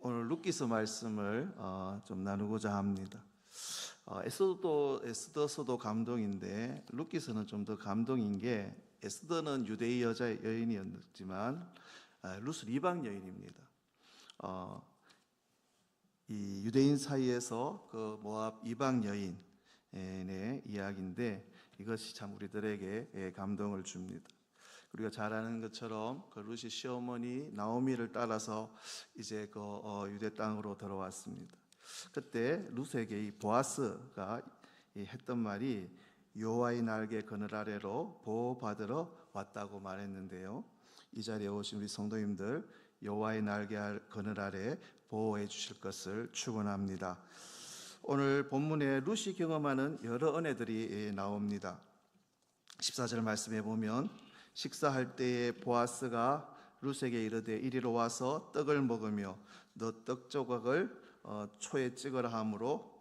오늘 룻기서 말씀을 좀 나누고자 합니다. 에스더서도 감동인데 룻기서는 좀 더 감동인 게, 에스더는 유대인 여인이었지만 룻은 이방 여인입니다. 이 유대인 사이에서 그 모압 이방 여인의 이야기인데, 이것이 참 우리들에게 감동을 줍니다. 우리가 잘 아는 것처럼 그 룻이 시어머니 나오미를 따라서 이제 그 유대 땅으로 들어왔습니다. 그때 룻에게 이 보아스가 했던 말이 여호와의 날개 그늘 아래로 보호받으러 왔다고 말했는데요. 이 자리에 오신 우리 성도님들, 여호와의 날개 그늘 아래 보호해 주실 것을 축원합니다. 오늘 본문에 룻이 경험하는 여러 은혜들이 나옵니다. 14절 말씀해 보면, 식사할 때에 보아스가 룻에게 이르되 이리로 와서 떡을 먹으며 너 떡 조각을 초에 찍으라 하므로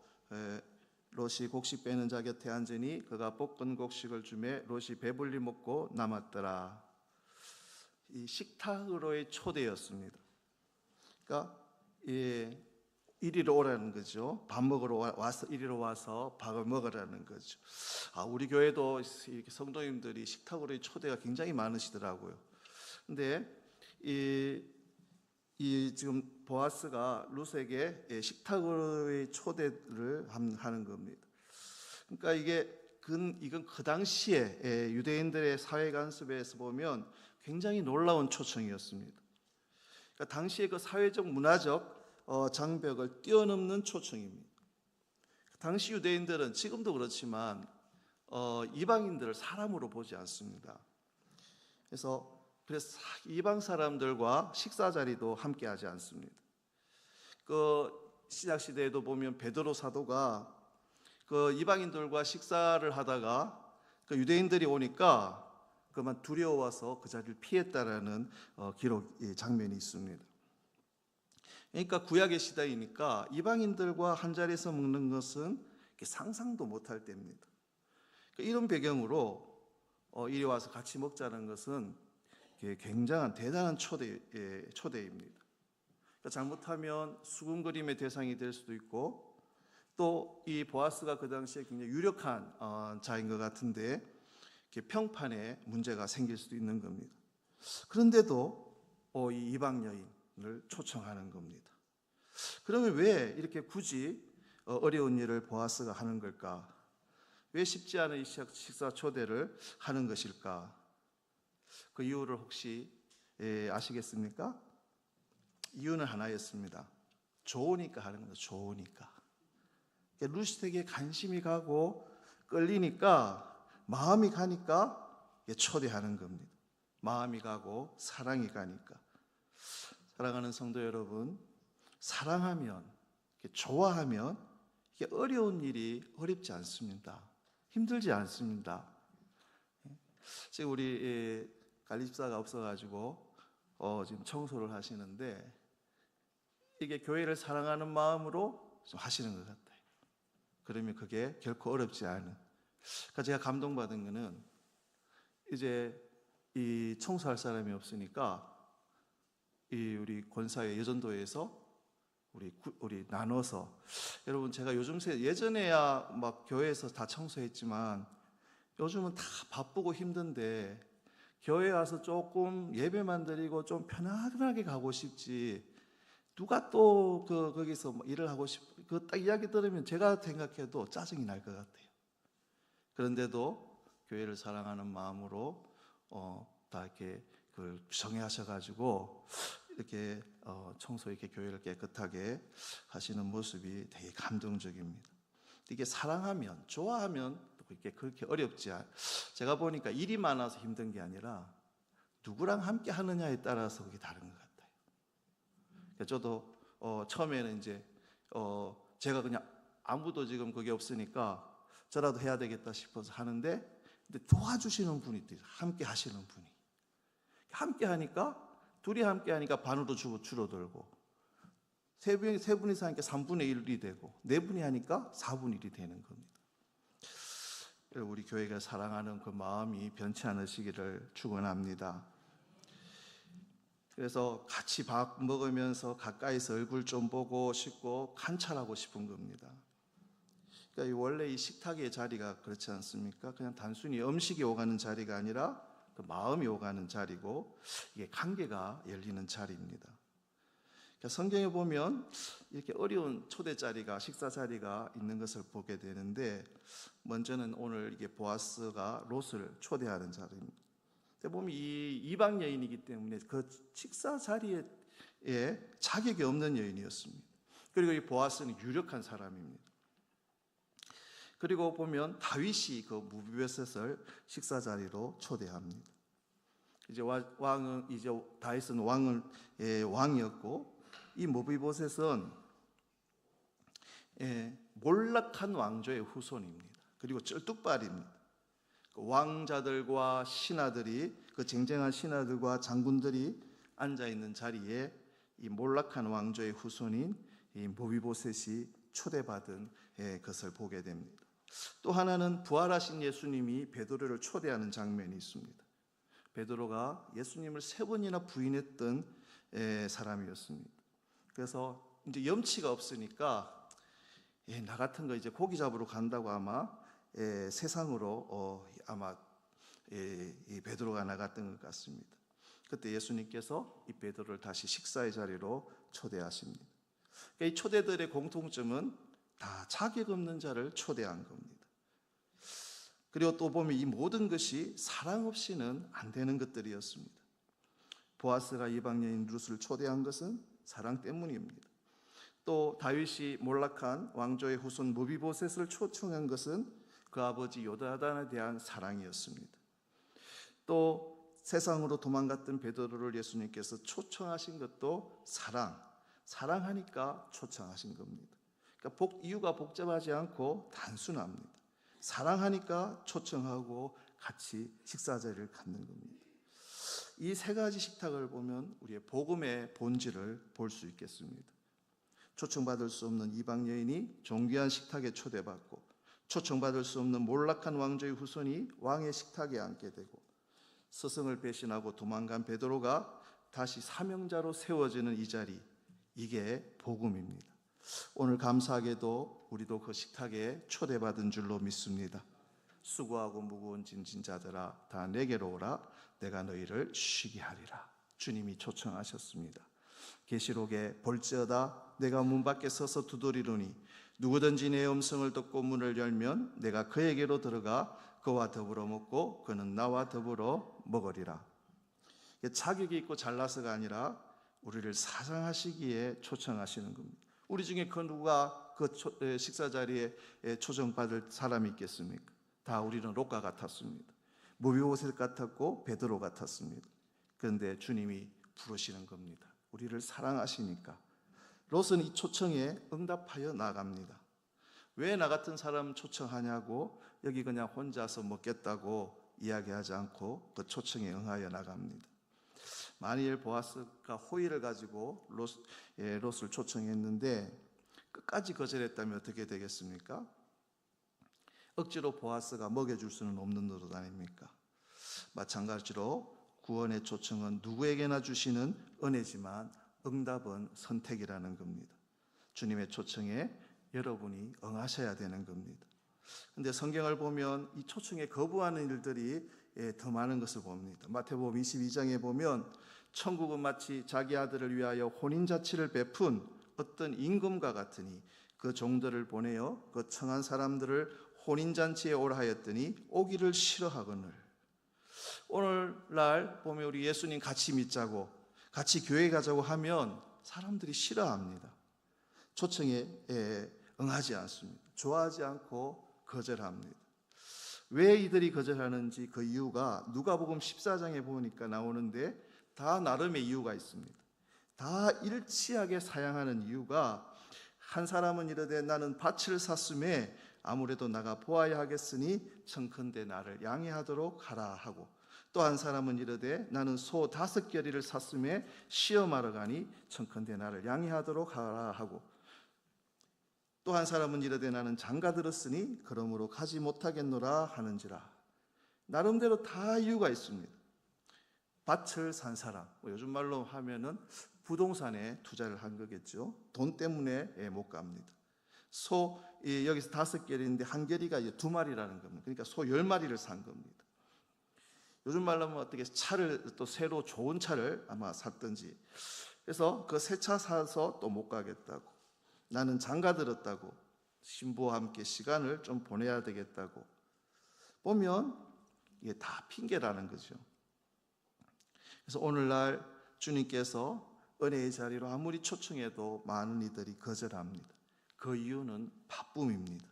롯이 곡식 빼는 자 곁에 앉으니 그가 볶은 곡식을 주매 롯이 배불리 먹고 남았더라. 이 식탁으로의 초대였습니다. 그러니까 이리로 오라는 거죠. 밥 먹으러 와서 이리로 와서 밥을 먹으라는 거죠. 우리 교회도 이렇게 성도님들이 식탁으로의 초대가 굉장히 많으시더라고요. 근데 이 지금 보아스가 룻에게 식탁으로의 초대를 하는 겁니다. 그러니까 이건 그 당시에 유대인들의 사회 관습에서 보면 굉장히 놀라운 초청이었습니다. 그러니까 당시의 그 사회적 문화적 장벽을 뛰어넘는 초청입니다. 당시 유대인들은 지금도 그렇지만 이방인들을 사람으로 보지 않습니다. 그래서 이방 사람들과 식사 자리도 함께 하지 않습니다. 그 신약 시대에도 보면 베드로 사도가 그 이방인들과 식사를 하다가 그 유대인들이 오니까 그만 두려워서 그 자리를 피했다라는 기록 장면이 있습니다. 그러니까 구약의 시대이니까 이방인들과 한 자리에서 먹는 것은 상상도 못할 때입니다. 이런 배경으로 이리 와서 같이 먹자는 것은 굉장한 대단한 초대입니다. 잘못하면 수군거림의 대상이 될 수도 있고, 또 이 보아스가 그 당시에 굉장히 유력한 자인 것 같은데 평판에 문제가 생길 수도 있는 겁니다. 그런데도 이 이방 여인을 초청하는 겁니다. 그러면 왜 이렇게 굳이 어려운 일을 보아스가 하는 걸까? 왜 쉽지 않은 이 식사 초대를 하는 것일까? 그 이유를 혹시 아시겠습니까? 이유는 하나였습니다. 좋으니까 하는 겁니다. 좋으니까. 룻에게 관심이 가고 끌리니까, 마음이 가니까 초대하는 겁니다. 마음이 가고 사랑이 가니까. 사랑하는 성도 여러분, 사랑하면, 좋아하면 이게 어려운 일이 어렵지 않습니다. 힘들지 않습니다. 지금 우리 관리집사가 없어가지고 지금 청소를 하시는데, 이게 교회를 사랑하는 마음으로 좀 하시는 것 같아요. 그러면 그게 결코 어렵지 않은. 그러니까 제가 감동받은 거는, 이제 이 청소할 사람이 없으니까 우리 권사회 여전도에서 우리 나눠서, 여러분 제가 요즘 예전에야 막 교회에서 다 청소했지만 요즘은 다 바쁘고 힘든데 교회 와서 조금 예배만 드리고 좀 편안하게 가고 싶지, 누가 또 거기서 일을 하고 그 딱 이야기 들으면 제가 생각해도 짜증이 날 것 같아요. 그런데도 교회를 사랑하는 마음으로 다 이렇게 그걸 정해하셔가지고 이렇게 청소, 이렇게 교회를 깨끗하게 하시는 모습이 되게 감동적입니다. 이게 사랑하면, 좋아하면 그렇게 어렵지 않아요. 제가 보니까 일이 많아서 힘든 게 아니라 누구랑 함께 하느냐에 따라서 그게 다른 것 같아요. 저도 처음에는 이제 제가 그냥 아무도 지금 그게 없으니까 저라도 해야 되겠다 싶어서 하는데, 근데 도와주시는 분이 있대요. 함께 하시는 분이. 함께 하니까, 둘이 함께 하니까 반으로 줄어들고, 세 분이서 하니까 3분의 1이 되고, 네 분이 하니까 4분의 1이 되는 겁니다. 우리 교회가 사랑하는 그 마음이 변치 않으시기를 축원합니다. 그래서 같이 밥 먹으면서 가까이서 얼굴 좀 보고 싶고 관찰하고 싶은 겁니다. 그러니까 원래 이 식탁의 자리가 그렇지 않습니까? 그냥 단순히 음식이 오가는 자리가 아니라 그 마음이 오가는 자리고, 이게 관계가 열리는 자리입니다. 그러니까 성경에 보면 이렇게 어려운 초대 자리가, 식사 자리가 있는 것을 보게 되는데, 먼저는 오늘 이게 보아스가 롯을 초대하는 자리입니다. 보면 이 이방 여인이기 때문에 그 식사 자리에 자격이 없는 여인이었습니다. 그리고 이 보아스는 유력한 사람입니다. 그리고 보면 다윗이 그 무비보셋을 식사 자리로 초대합니다. 이제 왕은, 이제 다윗은 왕이었고, 이 무비보셋은 몰락한 왕조의 후손입니다. 그리고 쩔뚝발입니다. 왕자들과 신하들이, 그 쟁쟁한 신하들과 장군들이 앉아 있는 자리에 이 몰락한 왕조의 후손인 이 무비보셋이 초대받은 것을 보게 됩니다. 또 하나는 부활하신 예수님이 베드로를 초대하는 장면이 있습니다. 베드로가 예수님을 3번이나 부인했던 사람이었습니다. 그래서 이제 염치가 없으니까 나 같은 거 이제 고기 잡으러 간다고 아마 세상으로 아마 이 베드로가 나갔던 것 같습니다. 그때 예수님께서 이 베드로를 다시 식사의 자리로 초대하십니다. 그러니까 이 초대들의 공통점은 다 자격 없는 자를 초대한 겁니다. 그리고 또 보면 이 모든 것이 사랑 없이는 안 되는 것들이었습니다. 보아스가 이방 여인 룻을 초대한 것은 사랑 때문입니다. 또 다윗이 몰락한 왕조의 후손 무비보셋을 초청한 것은 그 아버지 요나단에 대한 사랑이었습니다. 또 세상으로 도망갔던 베드로를 예수님께서 초청하신 것도 사랑하니까 초청하신 겁니다. 그러니까 이유가 복잡하지 않고 단순합니다. 사랑하니까 초청하고 같이 식사 자리를 갖는 겁니다. 이 3가지 식탁을 보면 우리의 복음의 본질을 볼 수 있겠습니다. 초청받을 수 없는 이방 여인이 존귀한 식탁에 초대받고, 초청받을 수 없는 몰락한 왕조의 후손이 왕의 식탁에 앉게 되고, 스승을 배신하고 도망간 베드로가 다시 사명자로 세워지는 이 자리, 이게 복음입니다. 오늘 감사하게도 우리도 그 식탁에 초대받은 줄로 믿습니다. 수고하고 무거운 짐진 자들아 다 내게로 오라, 내가 너희를 쉬게 하리라. 주님이 초청하셨습니다. 계시록에 볼지어다 내가 문 밖에 서서 두드리노니 누구든지 내 음성을 듣고 문을 열면 내가 그에게로 들어가 그와 더불어 먹고 그는 나와 더불어 먹으리라. 자격이 있고 잘나서가 아니라 우리를 사랑하시기에 초청하시는 겁니다. 우리 중에 그 누가 그 식사 자리에 초청받을 사람이 있겠습니까? 다 우리는 롯과 같았습니다. 무비보셋 같았고 베드로 같았습니다. 그런데 주님이 부르시는 겁니다. 우리를 사랑하시니까. 롯은 이 초청에 응답하여 나갑니다. 왜 나 같은 사람 초청하냐고 여기 그냥 혼자서 먹겠다고 이야기하지 않고 그 초청에 응하여 나갑니다. 만일 보아스가 호의를 가지고 롯을 초청했는데 끝까지 거절했다면 어떻게 되겠습니까? 억지로 보아스가 먹여줄 수는 없는 노릇 아닙니까? 마찬가지로 구원의 초청은 누구에게나 주시는 은혜지만 응답은 선택이라는 겁니다. 주님의 초청에 여러분이 응하셔야 되는 겁니다. 그런데 성경을 보면 이 초청에 거부하는 일들이 더 많은 것을 봅니다. 마태복음 22장에 보면 천국은 마치 자기 아들을 위하여 혼인잔치를 베푼 어떤 임금과 같으니 그 종들을 보내어 그 청한 사람들을 혼인잔치에 오라 하였더니 오기를 싫어하거늘. 오늘날 보면 우리 예수님 같이 믿자고 같이 교회 가자고 하면 사람들이 싫어합니다. 초청에 응하지 않습니다. 좋아하지 않고 거절합니다. 왜 이들이 거절하는지 그 이유가 누가복음 14장에 보니까 나오는데 다 나름의 이유가 있습니다. 다 일치하게 사양하는 이유가, 한 사람은 이르되 나는 밭을 샀음에 아무래도 나가 보아야 하겠으니 청컨대 나를 양해하도록 하라 하고, 또 한 사람은 이르되 나는 소 5겨리를 샀음에 시험하러 가니 청컨대 나를 양해하도록 하라 하고, 또 한 사람은 이르되 나는 장가 들었으니 그러므로 가지 못하겠노라 하는지라. 나름대로 다 이유가 있습니다. 밭을 산 사람, 요즘 말로 하면은 부동산에 투자를 한 거겠죠. 돈 때문에 못 갑니다. 소 여기서 5결인데 한 결이가 2마리라는 겁니다. 그러니까 소 10마리를 산 겁니다. 요즘 말로 하면 어떻게 차를 또 새로 좋은 차를 아마 샀든지, 그래서 그 새 차 사서 또 못 가겠다고, 나는 장가 들었다고, 신부와 함께 시간을 좀 보내야 되겠다고 보면 이게 다 핑계라는 거죠. 그래서 오늘날 주님께서 은혜의 자리로 아무리 초청해도 많은 이들이 거절합니다. 그 이유는 바쁨입니다.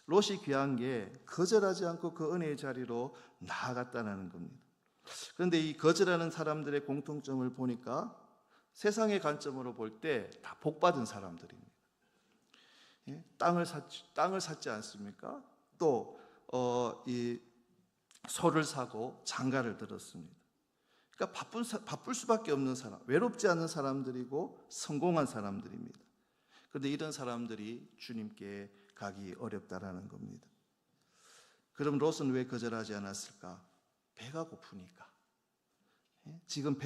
롯이 귀한 게 거절하지 않고 그 은혜의 자리로 나아갔다는 겁니다. 그런데 이 거절하는 사람들의 공통점을 보니까 세상의 관점으로 볼 때 다 복받은 사람들입니다. 땅을 샀지 않습니까? 또 이 소를 사고 장가를 들었습니다. 그러니까 바쁠 수밖에 없는 사람, 외롭지 않은 사람들이고 성공한 사람들입니다. 그런데 이런 사람들이 주님께 가기 어렵다라는 겁니다. 그럼 롯은 왜 거절하지 않았을까? 배가 고프니까. 지금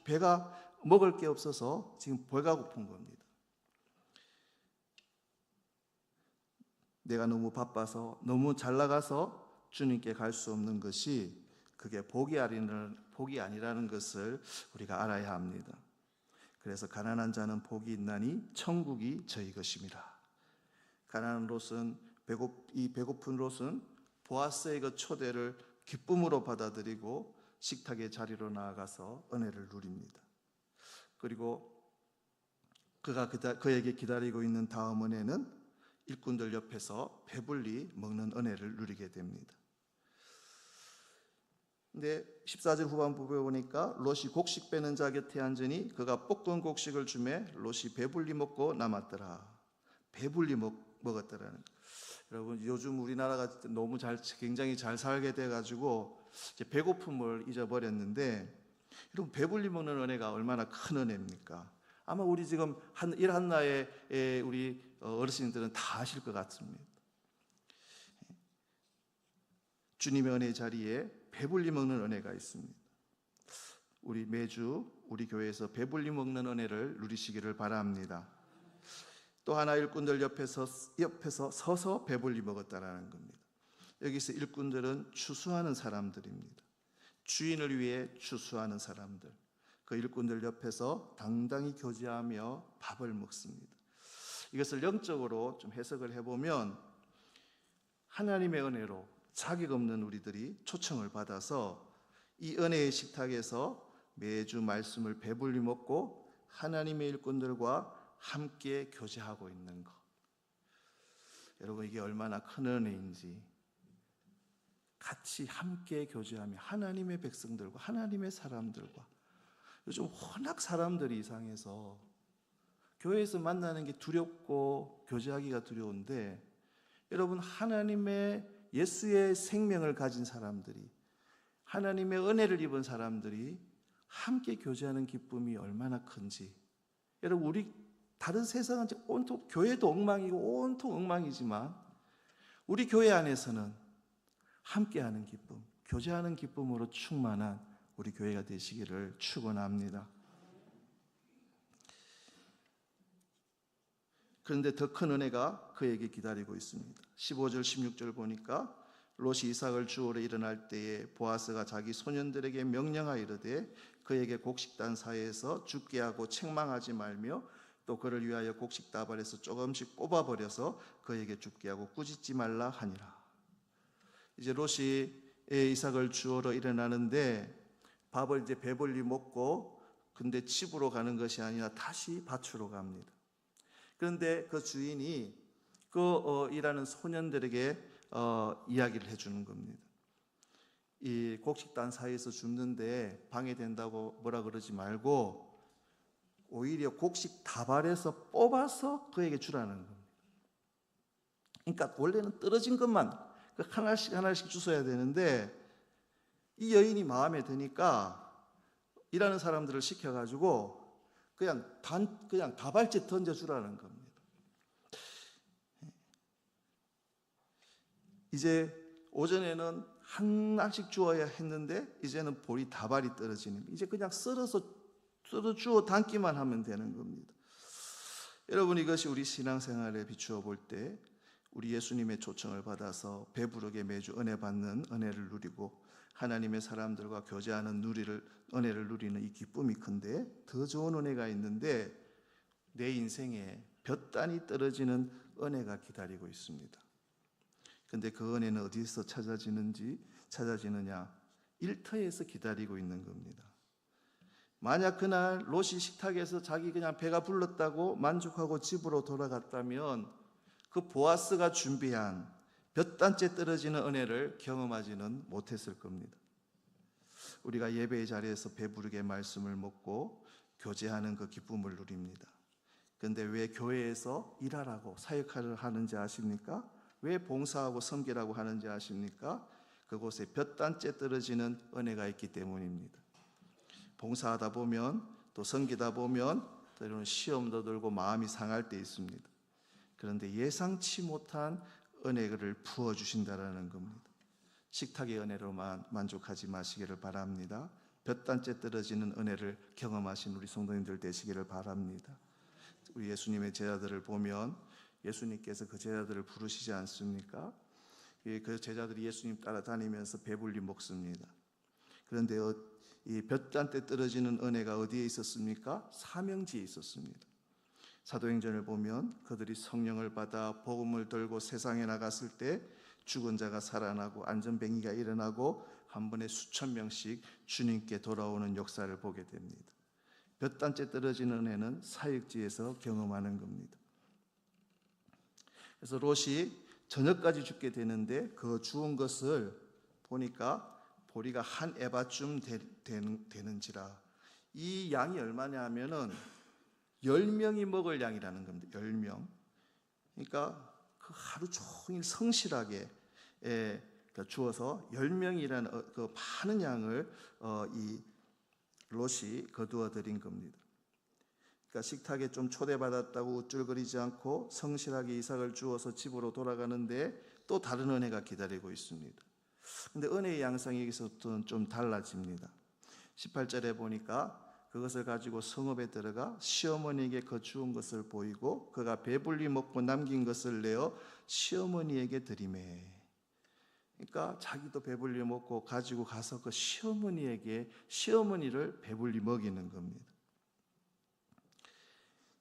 배가 먹을 게 없어서 지금 배가 고픈 겁니다. 내가 너무 바빠서, 너무 잘 나가서 주님께 갈 수 없는 것이 그게 복이 아니라는 것을 우리가 알아야 합니다. 그래서 가난한 자는 복이 있나니 천국이 저희 것입니다. 가난한 롯은 이 배고픈 롯은 보아스의 그 초대를 기쁨으로 받아들이고 식탁의 자리로 나아가서 은혜를 누립니다. 그리고 그가 그에게 기다리고 있는 다음 은혜는 일꾼들 옆에서 배불리 먹는 은혜를 누리게 됩니다. 근데 14절 후반부에 보니까 롯이 곡식 빼는 자 곁에 앉으니 그가 볶은 곡식을 주매 롯이 배불리 먹고 남았더라. 배불리 먹었더라는. 여러분, 요즘 우리나라가 너무 굉장히 잘 살게 돼가지고 이제 배고픔을 잊어버렸는데, 여러분, 배불리 먹는 은혜가 얼마나 큰 은혜입니까? 아마 우리 지금 일 한나의 우리 어르신들은 다 아실 것 같습니다. 주님의 은혜 자리에 배불리 먹는 은혜가 있습니다. 우리 매주 우리 교회에서 배불리 먹는 은혜를 누리시기를 바랍니다. 또 하나, 일꾼들 옆에서 서서 배불리 먹었다라는 겁니다. 여기서 일꾼들은 추수하는 사람들입니다. 주인을 위해 추수하는 사람들. 그 일꾼들 옆에서 당당히 교제하며 밥을 먹습니다. 이것을 영적으로 좀 해석을 해보면, 하나님의 은혜로 자격 없는 우리들이 초청을 받아서 이 은혜의 식탁에서 매주 말씀을 배불리 먹고 하나님의 일꾼들과 함께 교제하고 있는 것. 여러분, 이게 얼마나 큰 은혜인지. 같이 함께 교제하며 하나님의 백성들과 하나님의 사람들과, 요즘 워낙 사람들이 이상해서 교회에서 만나는 게 두렵고 교제하기가 두려운데, 여러분, 하나님의 예수의 생명을 가진 사람들이, 하나님의 은혜를 입은 사람들이 함께 교제하는 기쁨이 얼마나 큰지. 여러분, 우리 다른 세상은 온통 교회도 엉망이고 온통 엉망이지만 우리 교회 안에서는 함께하는 기쁨, 교제하는 기쁨으로 충만한 우리 교회가 되시기를 축원합니다. 그런데 더 큰 은혜가 그에게 기다리고 있습니다. 15절 16절 보니까 롯이 이삭을 주우러 일어날 때에 보아스가 자기 소년들에게 명령하여 이르되 그에게 곡식단 사이에서 죽게 하고 책망하지 말며 또 그를 위하여 곡식 다발에서 조금씩 뽑아버려서 그에게 죽게 하고 꾸짖지 말라 하니라. 이제 롯이 이삭을 주우러 일어나는데 밥을 이제 배불리 먹고, 근데 집으로 가는 것이 아니라 다시 밭으로 갑니다. 그런데 그 주인이 일하는 소년들에게 이야기를 해주는 겁니다. 이 곡식단 사이에서 줍는데 방해된다고 뭐라 그러지 말고 오히려 곡식 다발에서 뽑아서 그에게 주라는 겁니다. 그러니까 원래는 떨어진 것만 하나씩 주워야 되는데, 이 여인이 마음에 드니까 일하는 사람들을 시켜가지고 그냥 다발째 던져주라는 겁니다. 이제 오전에는 한 알씩 주어야 했는데 이제는 볼이 다발이 떨어지는 거예요. 이제 그냥 썰어 주어 담기만 하면 되는 겁니다. 여러분, 이것이 우리 신앙생활에 비추어 볼 때 우리 예수님의 초청을 받아서 배부르게 매주 은혜 받는 은혜를 누리고 하나님의 사람들과 교제하는 은혜를 누리는 이 기쁨이 큰데, 더 좋은 은혜가 있는데 내 인생에 몇 단이 떨어지는 은혜가 기다리고 있습니다. 근데 그 은혜는 어디서 찾아지느냐? 일터에서 기다리고 있는 겁니다. 만약 그날 롯이 식탁에서 자기 그냥 배가 불렀다고 만족하고 집으로 돌아갔다면 그 보아스가 준비한 몇 단째 떨어지는 은혜를 경험하지는 못했을 겁니다. 우리가 예배의 자리에서 배부르게 말씀을 먹고 교제하는 그 기쁨을 누립니다. 그런데 왜 교회에서 일하라고 사역을 하는지 아십니까? 왜 봉사하고 섬기라고 하는지 아십니까? 그곳에 몇 단째 떨어지는 은혜가 있기 때문입니다. 봉사하다 보면, 또 섬기다 보면 때로는 시험도 들고 마음이 상할 때 있습니다. 그런데 예상치 못한 은혜를 부어주신다라는 겁니다. 식탁의 은혜로만 만족하지 마시기를 바랍니다. 몇 단째 떨어지는 은혜를 경험하신 우리 성도님들 되시기를 바랍니다. 우리 예수님의 제자들을 보면 예수님께서 그 제자들을 부르시지 않습니까? 그 제자들이 예수님 따라다니면서 배불리 먹습니다. 그런데 이 몇 단째 떨어지는 은혜가 어디에 있었습니까? 사명지에 있었습니다. 사도행전을 보면 그들이 성령을 받아 복음을 들고 세상에 나갔을 때 죽은 자가 살아나고 안전뱅이가 일어나고 한 번에 수천 명씩 주님께 돌아오는 역사를 보게 됩니다. 몇 단째 떨어지는 은혜는 사역지에서 경험하는 겁니다. 그래서 롯이 저녁까지 죽게 되는데 그 죽은 것을 보니까 보리가 한 에바쯤 되는지라. 이 양이 얼마냐 하면은 10명이 먹을 양이라는 겁니다. 10명. 그러니까 그 하루 종일 성실하게 주어서 10명이라는 그 많은 양을 이 롯이 거두어 드린 겁니다. 그러니까 식탁에 좀 초대받았다고 우쭐거리지 않고 성실하게 이삭을 주어서 집으로 돌아가는데 또 다른 은혜가 기다리고 있습니다. 근데 은혜의 양상이 여기서부터는 좀 달라집니다. 18절에 보니까 그것을 가지고 성읍에 들어가 시어머니에게 그 주운 것을 보이고 그가 배불리 먹고 남긴 것을 내어 시어머니에게 드리매. 그러니까 자기도 배불리 먹고 가지고 가서 그 시어머니를 배불리 먹이는 겁니다.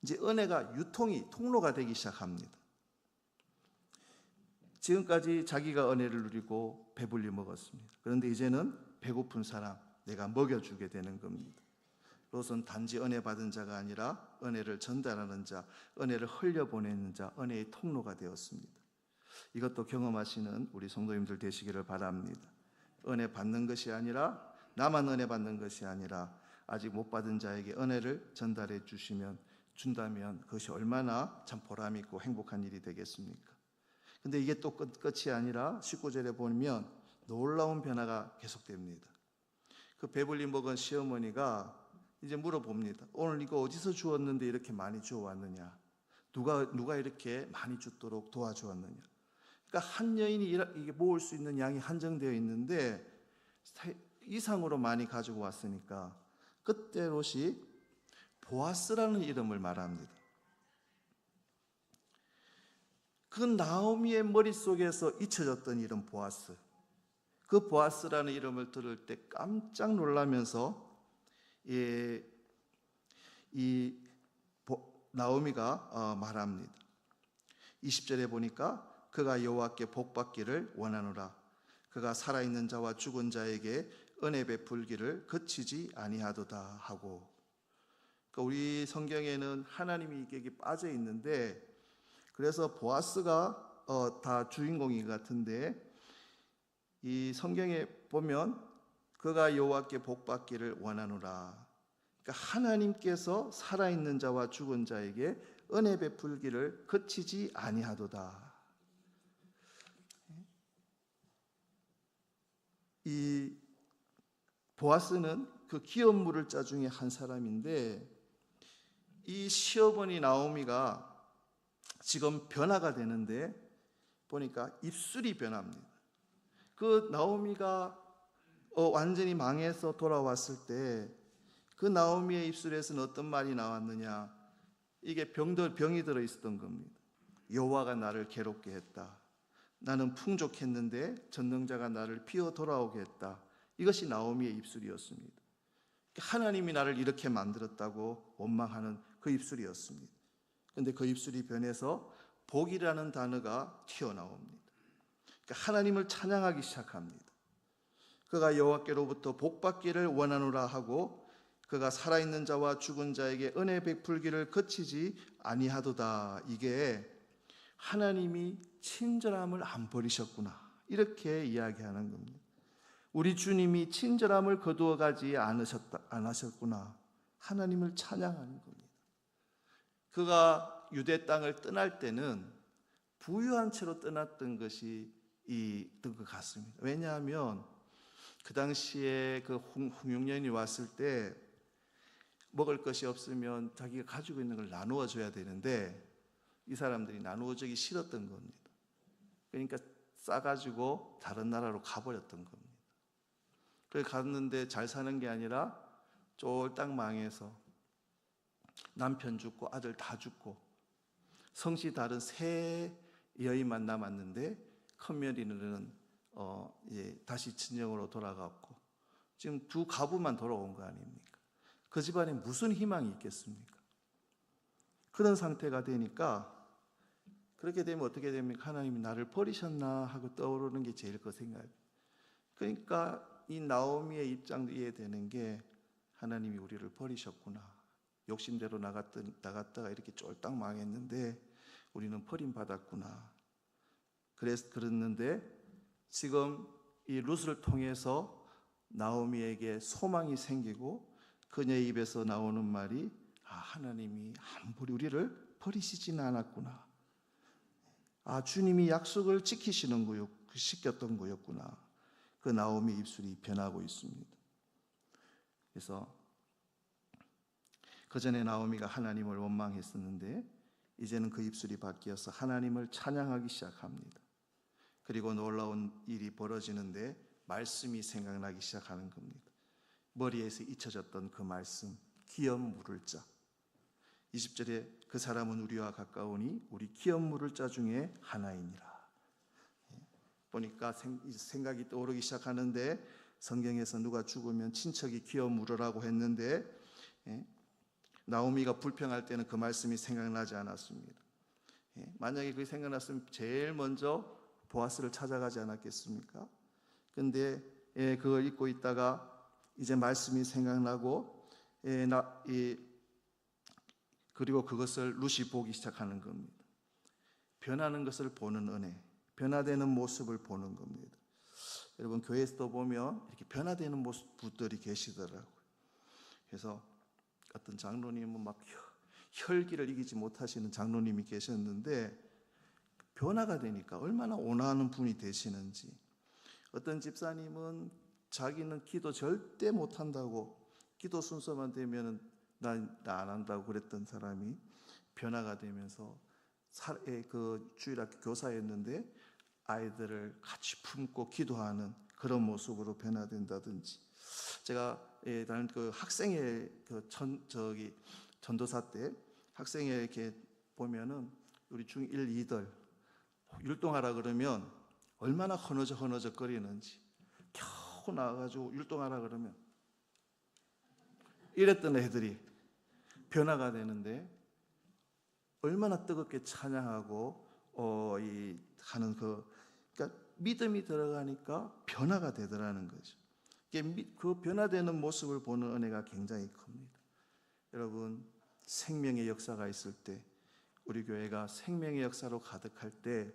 이제 은혜가 통로가 되기 시작합니다. 지금까지 자기가 은혜를 누리고 배불리 먹었습니다. 그런데 이제는 배고픈 사람 내가 먹여주게 되는 겁니다. 롯은 단지 은혜 받은 자가 아니라 은혜를 전달하는 자, 은혜를 흘려보내는 자, 은혜의 통로가 되었습니다. 이것도 경험하시는 우리 성도님들 되시기를 바랍니다. 은혜 받는 것이 아니라, 나만 은혜 받는 것이 아니라 아직 못 받은 자에게 은혜를 전달해 준다면 그것이 얼마나 참 보람 있고 행복한 일이 되겠습니까? 근데 이게 또 끝이 아니라 19절에 보면 놀라운 변화가 계속됩니다. 그 배불리 먹은 시어머니가 이제 물어봅니다. 오늘 이거 어디서 주었는데 이렇게 많이 주워왔느냐? 누가 이렇게 많이 주도록 도와주었느냐? 그러니까 한 여인이 이게 모을 수 있는 양이 한정되어 있는데 이상으로 많이 가지고 왔으니까 그때 롯이 보아스라는 이름을 말합니다. 그 나오미의 머릿속에서 잊혀졌던 이름 보아스. 그 보아스라는 이름을 들을 때 깜짝 놀라면서 나오미가 말합니다. 20절에 보니까 그가 여호와께 복받기를 원하노라. 그가 살아있는 자와 죽은 자에게 은혜 베풀기를 그치지 아니하도다 하고. 그러니까 우리 성경에는 하나님이 이게 빠져 있는데 그래서 보아스가 다 주인공인 것 같은데 이 성경에 보면 그가 여호와께 복받기를 원하노라. 그러니까 하나님께서 살아있는 자와 죽은 자에게 은혜 베풀기를 그치지 아니하도다. 이 보아스는 그 기업 물을 자 중에 한 사람인데 이 시어머니 나오미가 지금 변화가 되는데 보니까 입술이 변합니다. 그 나오미가 완전히 망해서 돌아왔을 때 그 나오미의 입술에서는 어떤 말이 나왔느냐? 이게 병이 들어 있었던 겁니다. 여호와가 나를 괴롭게 했다. 나는 풍족했는데 전능자가 나를 피어 돌아오게 했다. 이것이 나오미의 입술이었습니다. 하나님이 나를 이렇게 만들었다고 원망하는 그 입술이었습니다. 그런데 그 입술이 변해서 복이라는 단어가 튀어나옵니다. 그러니까 하나님을 찬양하기 시작합니다. 그가 여호와께로부터 복받기를 원하노라 하고 그가 살아있는 자와 죽은 자에게 은혜 베풀기를 그치지 아니하도다. 이게 하나님이 친절함을 안 버리셨구나, 이렇게 이야기하는 겁니다. 우리 주님이 친절함을 거두어 가지 않으셨구나. 하나님을 찬양하는 겁니다. 그가 유대 땅을 떠날 때는 부유한 채로 떠났던 것이 있던 것 같습니다. 왜냐하면 그 당시에 그 홍용년이 왔을 때 먹을 것이 없으면 자기가 가지고 있는 걸 나누어 줘야 되는데 이 사람들이 나누어 주기 싫었던 겁니다. 그러니까 싸가지고 다른 나라로 가버렸던 겁니다. 그래서 갔는데 잘 사는 게 아니라 쫄딱 망해서 남편 죽고 아들 다 죽고 성씨 다른 세 여인만 남았는데 큰 며느리는 다시 친정으로 돌아갔고 지금 두 가부만 돌아온 거 아닙니까? 그 집안에 무슨 희망이 있겠습니까? 그런 상태가 되니까 그렇게 되면 어떻게 됩니까? 하나님이 나를 버리셨나 하고 떠오르는 게 제일 그 생각이에요. 그러니까 이 나오미의 입장도 이해되는 게 하나님이 우리를 버리셨구나. 욕심대로 나갔다가 이렇게 쫄딱 망했는데 우리는 버림받았구나. 그랬는데 지금 이 룻을 통해서 나오미에게 소망이 생기고 그녀의 입에서 나오는 말이 하나님이 우리를 버리시지는 않았구나. 주님이 약속을 지켰던 거였구나. 그 나오미 입술이 변하고 있습니다. 그래서 그전에 나오미가 하나님을 원망했었는데 이제는 그 입술이 바뀌어서 하나님을 찬양하기 시작합니다. 그리고 놀라운 일이 벌어지는데 말씀이 생각나기 시작하는 겁니다. 머리에서 잊혀졌던 그 말씀, 기업 물을 자. 20절에 그 사람은 우리와 가까우니 우리 기업 물을 자 중에 하나이니라. 보니까 생각이 떠오르기 시작하는데 성경에서 누가 죽으면 친척이 기업 물으라고 했는데 나오미가 불평할 때는 그 말씀이 생각나지 않았습니다. 만약에 그게 생각났으면 제일 먼저 보아스를 찾아가지 않았겠습니까? 근데 그걸 읽고 있다가 이제 말씀이 생각나고 그리고 그것을 룻이 보기 시작하는 겁니다. 변하는 것을 보는 은혜, 변화되는 모습을 보는 겁니다. 여러분 교회에서도 보면 이렇게 변화되는 모습들이 계시더라고요. 그래서 어떤 장로님은 막 혈기를 이기지 못하시는 장로님이 계셨는데 변화가 되니까 얼마나 온화한 분이 되시는지. 어떤 집사님은 자기는 기도 절대 못한다고, 기도 순서만 되면 나 안 한다고 그랬던 사람이 변화가 되면서 그 주일학교 교사였는데 아이들을 같이 품고 기도하는 그런 모습으로 변화된다든지. 제가 다른 그 학생회 전도사 때 학생회 이렇게 보면은 우리 중1, 2들 율동하라 그러면 얼마나 허너적 거리는지. 겨우 나와가지고 율동하라 그러면 이랬던 애들이 변화가 되는데 얼마나 뜨겁게 찬양하고 하는 그러니까 믿음이 들어가니까 변화가 되더라는 거죠. 그 변화되는 모습을 보는 은혜가 굉장히 큽니다. 여러분 생명의 역사가 있을 때 우리 교회가 생명의 역사로 가득할 때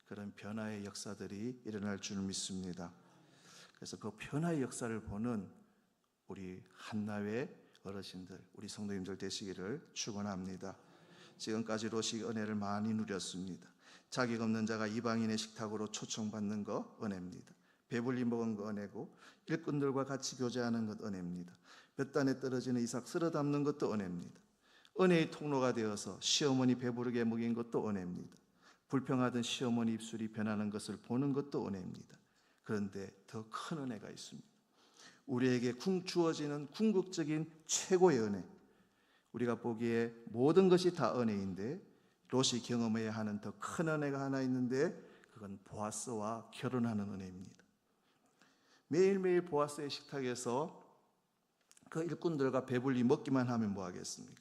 그런 변화의 역사들이 일어날 줄 믿습니다. 그래서 그 변화의 역사를 보는 우리 한나회 어르신들, 우리 성도님들 되시기를 축원합니다. 지금까지 롯이 은혜를 많이 누렸습니다. 자격 없는 자가 이방인의 식탁으로 초청받는 거 은혜입니다. 배불리 먹은 거 은혜고 일꾼들과 같이 교제하는 것 은혜입니다. 볕단에 떨어지는 이삭 쓸어 담는 것도 은혜입니다. 은혜의 통로가 되어서 시어머니 배부르게 먹인 것도 은혜입니다. 불평하던 시어머니 입술이 변하는 것을 보는 것도 은혜입니다. 그런데 더 큰 은혜가 있습니다. 우리에게 주어지는 궁극적인 최고의 은혜, 우리가 보기에 모든 것이 다 은혜인데 롯이 경험해야 하는 더 큰 은혜가 하나 있는데 그건 보아스와 결혼하는 은혜입니다. 매일매일 보아스의 식탁에서 그 일꾼들과 배불리 먹기만 하면 뭐하겠습니까?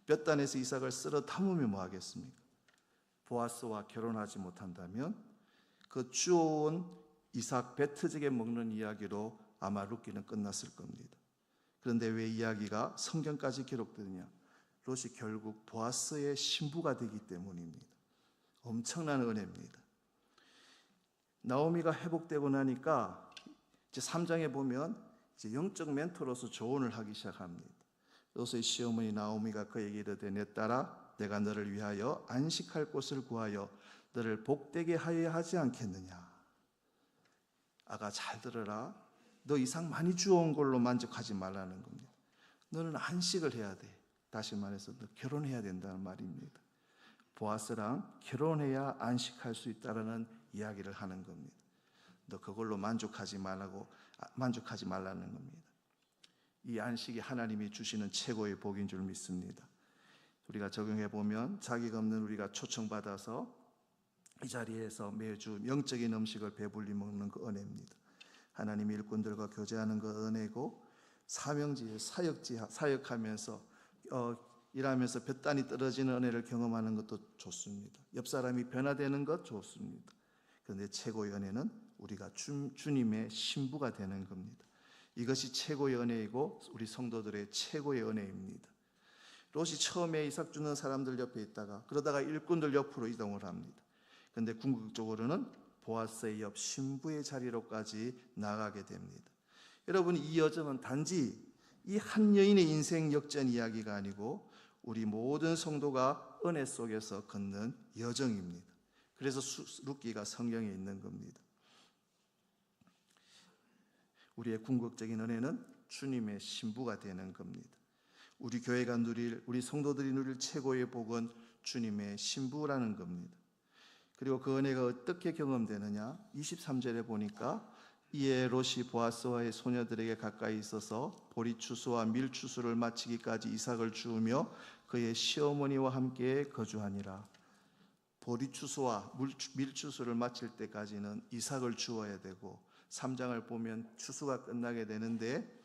볕단에서 이삭을 쓸어 담으면 뭐하겠습니까? 보아스와 결혼하지 못한다면 그 주워온 이삭 배 터지게 먹는 이야기로 아마 룻기는 끝났을 겁니다. 그런데 왜 이야기가 성경까지 기록되느냐? 롯이 결국 보아스의 신부가 되기 때문입니다. 엄청난 은혜입니다. 나오미가 회복되고 나니까 이제 3장에 보면 이제 영적 멘토로서 조언을 하기 시작합니다. 롯의 시어머니 나오미가 그에게 이르되 내 딸아 내가 너를 위하여 안식할 곳을 구하여 너를 복되게 하여야 하지 않겠느냐. 아가 잘 들어라. 너 이상 많이 주워온 걸로 만족하지 말라는 겁니다. 너는 안식을 해야 돼. 다시 말해서 너 결혼해야 된다는 말입니다. 보아스랑 결혼해야 안식할 수 있다는 이야기를 하는 겁니다. 너 그걸로 만족하지 말라는 겁니다. 이 안식이 하나님이 주시는 최고의 복인 줄 믿습니다. 우리가 적용해 보면 자기가 없는 우리가 초청받아서 이 자리에서 매주 영적인 음식을 배불리 먹는 그 은혜입니다. 하나님의 일꾼들과 교제하는 그 은혜고 사명지에 사역하면서 일하면서 볕단이 떨어지는 은혜를 경험하는 것도 좋습니다. 옆 사람이 변화되는 것 좋습니다. 그런데 최고의 은혜는 우리가 주님의 신부가 되는 겁니다. 이것이 최고의 은혜이고 우리 성도들의 최고의 은혜입니다. 롯이 처음에 이삭 주는 사람들 옆에 있다가 그러다가 일꾼들 옆으로 이동을 합니다. 그런데 궁극적으로는 보아스의 옆 신부의 자리로까지 나가게 됩니다. 여러분, 이 여정은 단지 이 한 여인의 인생 역전 이야기가 아니고 우리 모든 성도가 은혜 속에서 걷는 여정입니다. 그래서 룻기가 성경에 있는 겁니다. 우리의 궁극적인 은혜는 주님의 신부가 되는 겁니다. 우리 교회가 우리 성도들이 누릴 최고의 복은 주님의 신부라는 겁니다. 그리고 그 은혜가 어떻게 경험되느냐? 23절에 보니까 이에 롯이 보아스와의 소녀들에게 가까이 있어서 보리추수와 밀추수를 마치기까지 이삭을 주우며 그의 시어머니와 함께 거주하니라. 보리추수와 밀추수를 마칠 때까지는 이삭을 주어야 되고 3장을 보면 추수가 끝나게 되는데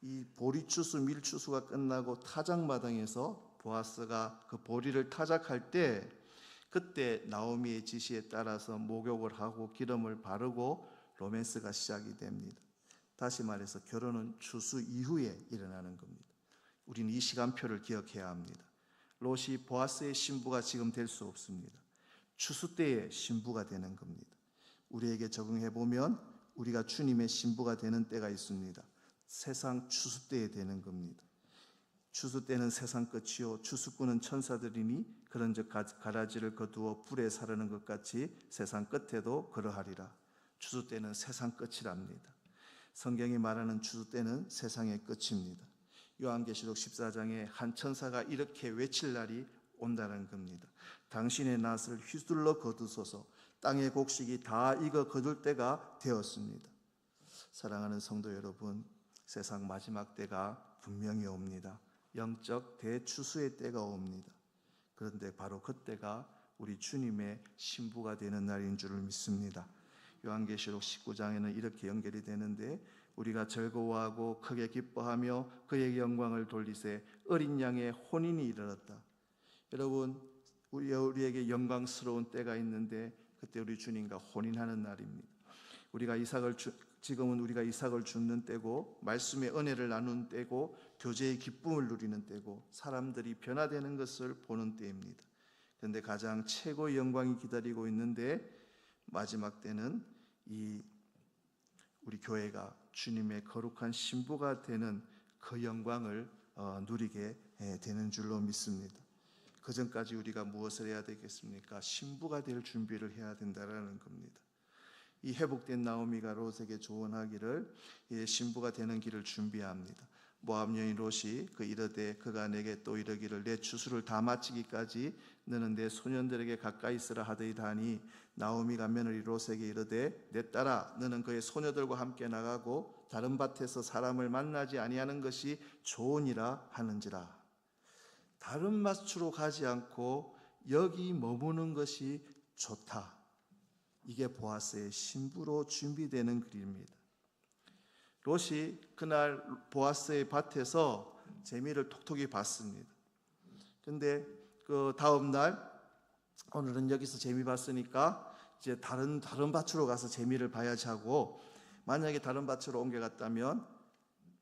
이 보리추수 밀추수가 끝나고 타작마당에서 보아스가 그 보리를 타작할 때 그때 나오미의 지시에 따라서 목욕을 하고 기름을 바르고 로맨스가 시작이 됩니다. 다시 말해서 결혼은 추수 이후에 일어나는 겁니다. 우리는 이 시간표를 기억해야 합니다. 롯이 보아스의 신부가 지금 될 수 없습니다. 추수 때의 신부가 되는 겁니다. 우리에게 적용해 보면 우리가 주님의 신부가 되는 때가 있습니다. 세상 추수 때에 되는 겁니다. 추수 때는 세상 끝이요 추수꾼은 천사들이니 그런즉 가라지를 거두어 불에 사르는 것 같이 세상 끝에도 그러하리라. 추수 때는 세상 끝이랍니다. 성경이 말하는 추수 때는 세상의 끝입니다. 요한계시록 14장에 한 천사가 이렇게 외칠 날이 온다는 겁니다. 당신의 낫을 휘둘러 거두소서. 땅의 곡식이 다 익어 거둘 때가 되었습니다. 사랑하는 성도 여러분, 세상 마지막 때가 분명히 옵니다. 영적 대추수의 때가 옵니다. 그런데 바로 그때가 우리 주님의 신부가 되는 날인 줄을 믿습니다. 요한계시록 19장에는 이렇게 연결이 되는데 우리가 즐거워하고 크게 기뻐하며 그의 영광을 돌리세 어린 양의 혼인이 이르렀다. 여러분, 우리에게 영광스러운 때가 있는데 그때 우리 주님과 혼인하는 날입니다. 지금은 우리가 이삭을 줍는 때고 말씀의 은혜를 나누는 때고 교제의 기쁨을 누리는 때고 사람들이 변화되는 것을 보는 때입니다. 그런데 가장 최고의 영광이 기다리고 있는데 마지막 때는 우리 교회가 주님의 거룩한 신부가 되는 그 영광을 누리게 되는 줄로 믿습니다. 그 전까지 우리가 무엇을 해야 되겠습니까? 신부가 될 준비를 해야 된다는 겁니다. 이 회복된 나오미가 롯에게 조언하기를 신부가 되는 길을 준비합니다. 모압 여인 롯이 그 이르되 그가 내게 또 이르기를 내 추수를 다 마치기까지 너는 내 소년들에게 가까이 있으라 하더이다니 나오미가 며느리 롯에게 이르되 내 딸아 너는 그의 소녀들과 함께 나가고 다른 밭에서 사람을 만나지 아니하는 것이 좋으니라 하는지라. 다른 밭으로 가지 않고 여기 머무는 것이 좋다. 이게 보아스의 신부로 준비되는 글입니다. 롯이 그날 보아스의 밭에서 재미를 톡톡히 봤습니다. 근데 그 다음 날 오늘은 여기서 재미 봤으니까 이제 다른 밭으로 가서 재미를 봐야지 하고, 만약에 다른 밭으로 옮겨갔다면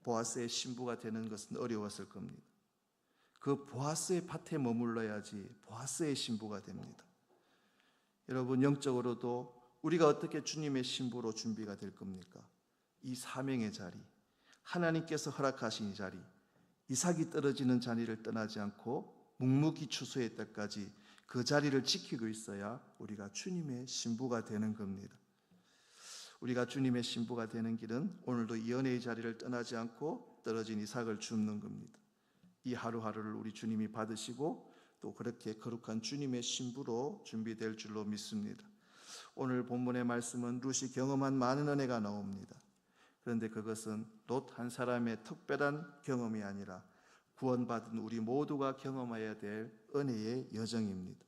보아스의 신부가 되는 것은 어려웠을 겁니다. 그 보아스의 밭에 머물러야지 보아스의 신부가 됩니다. 여러분, 영적으로도 우리가 어떻게 주님의 신부로 준비가 될 겁니까? 이 사명의 자리, 하나님께서 허락하신 이 자리, 이삭이 떨어지는 자리를 떠나지 않고 묵묵히 추수의 때까지 그 자리를 지키고 있어야 우리가 주님의 신부가 되는 겁니다. 우리가 주님의 신부가 되는 길은 오늘도 이 은혜의 자리를 떠나지 않고 떨어진 이삭을 줍는 겁니다. 이 하루하루를 우리 주님이 받으시고 또 그렇게 거룩한 주님의 신부로 준비될 줄로 믿습니다. 오늘 본문의 말씀은 룻이 경험한 많은 은혜가 나옵니다. 그런데 그것은 롯 한 사람의 특별한 경험이 아니라 구원받은 우리 모두가 경험해야 될 은혜의 여정입니다.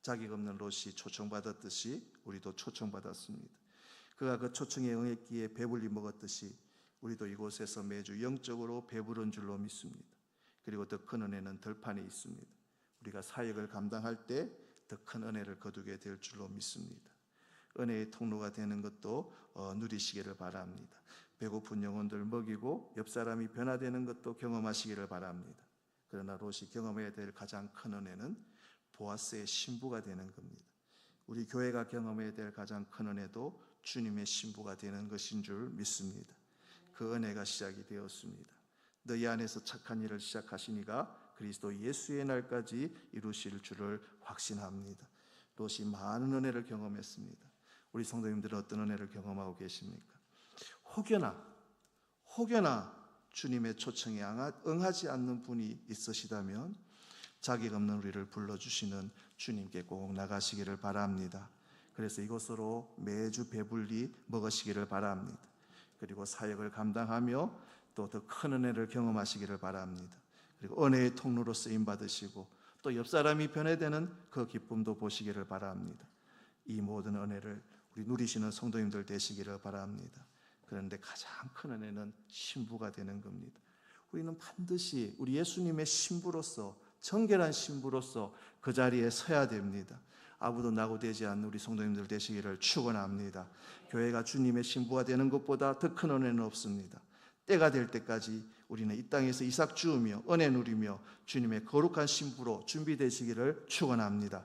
자격 없는 롯이 초청받았듯이 우리도 초청받았습니다. 그가 그 초청에 응했기에 배불리 먹었듯이 우리도 이곳에서 매주 영적으로 배부른 줄로 믿습니다. 그리고 더 큰 은혜는 들판에 있습니다. 우리가 사역을 감당할 때 더 큰 은혜를 거두게 될 줄로 믿습니다. 은혜의 통로가 되는 것도 누리시기를 바랍니다. 배고픈 영혼들 먹이고 옆 사람이 변화되는 것도 경험하시기를 바랍니다. 그러나 롯이 경험해야 될 가장 큰 은혜는 보아스의 신부가 되는 겁니다. 우리 교회가 경험해야 될 가장 큰 은혜도 주님의 신부가 되는 것인 줄 믿습니다. 그 은혜가 시작이 되었습니다. 너희 안에서 착한 일을 시작하시니가 그리스도 예수의 날까지 이루실 줄을 확신합니다. 롯이 많은 은혜를 경험했습니다. 우리 성도님들은 어떤 은혜를 경험하고 계십니까? 혹여나 주님의 초청에 응하지 않는 분이 있으시다면 자격 없는 우리를 불러주시는 주님께 꼭 나가시기를 바랍니다. 그래서 이곳으로 매주 배불리 먹으시기를 바랍니다. 그리고 사역을 감당하며 또 더 큰 은혜를 경험하시기를 바랍니다. 그리고 은혜의 통로로 쓰임받으시고 또 옆 사람이 변화되는 그 기쁨도 보시기를 바랍니다. 이 모든 은혜를 우리 누리시는 성도님들 되시기를 바랍니다. 그런데 가장 큰 은혜는 신부가 되는 겁니다. 우리는 반드시 우리 예수님의 신부로서, 정결한 신부로서 그 자리에 서야 됩니다. 아무도 낙오되지 않는 우리 성도님들 되시기를 축원합니다. 교회가 주님의 신부가 되는 것보다 더 큰 은혜는 없습니다. 때가 될 때까지 우리는 이 땅에서 이삭 주우며 은혜 누리며 주님의 거룩한 신부로 준비되시기를 축원합니다.